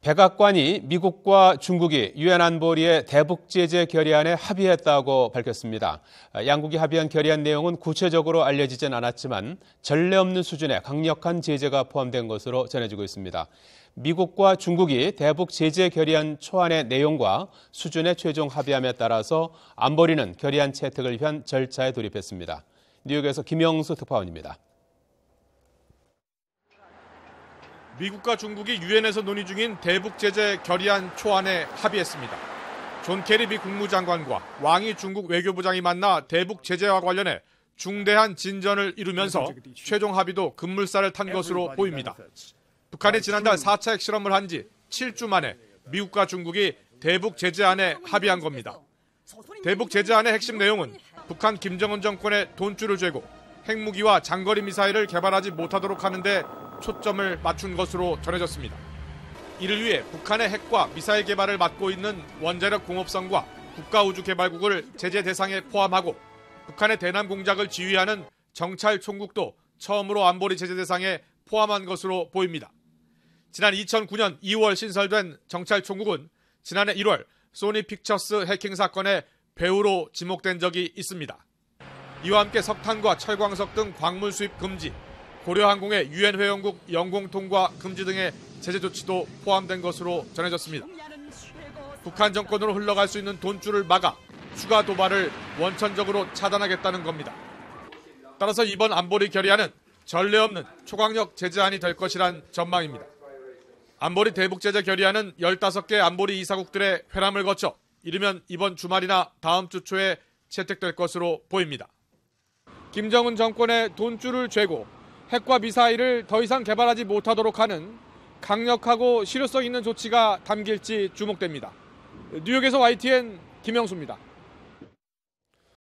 백악관이 미국과 중국이 유엔 안보리의 대북 제재 결의안에 합의했다고 밝혔습니다. 양국이 합의한 결의안 내용은 구체적으로 알려지진 않았지만 전례 없는 수준의 강력한 제재가 포함된 것으로 전해지고 있습니다. 미국과 중국이 대북 제재 결의안 초안의 내용과 수준의 최종 합의함에 따라서 안보리는 결의안 채택을 위한 절차에 돌입했습니다. 뉴욕에서 김영수 특파원입니다. 미국과 중국이 유엔에서 논의 중인 대북 제재 결의안 초안에 합의했습니다. 존 케리 미 국무장관과 왕이 중국 외교부장이 만나 대북 제재와 관련해 중대한 진전을 이루면서 최종 합의도 급물살을 탄 것으로 보입니다. 북한이 지난달 4차 핵실험을 한 지 7주 만에 미국과 중국이 대북 제재안에 합의한 겁니다. 대북 제재안의 핵심 내용은 북한 김정은 정권의 돈줄을 쥐고 핵무기와 장거리 미사일을 개발하지 못하도록 하는데 초점을 맞춘 것으로 전해졌습니다. 이를 위해 북한의 핵과 미사일 개발을 맡고 있는 원자력 공업성과 국가우주개발국을 제재 대상에 포함하고 북한의 대남 공작을 지휘하는 정찰총국도 처음으로 안보리 제재 대상에 포함한 것으로 보입니다. 지난 2009년 2월 신설된 정찰총국은 지난해 1월 소니 픽처스 해킹 사건의 배후로 지목된 적이 있습니다. 이와 함께 석탄과 철광석 등 광물 수입 금지, 고려항공의 유엔 회원국 영공 통과 금지 등의 제재 조치도 포함된 것으로 전해졌습니다. 북한 정권으로 흘러갈 수 있는 돈줄을 막아 추가 도발을 원천적으로 차단하겠다는 겁니다. 따라서 이번 안보리 결의안은 전례 없는 초강력 제재안이 될 것이란 전망입니다. 안보리 대북 제재 결의안은 15개 안보리 이사국들의 회람을 거쳐 이르면 이번 주말이나 다음 주 초에 채택될 것으로 보입니다. 김정은 정권의 돈줄을 쥐고 핵과 미사일을 더 이상 개발하지 못하도록 하는 강력하고 실효성 있는 조치가 담길지 주목됩니다. 뉴욕에서 YTN 김영수입니다.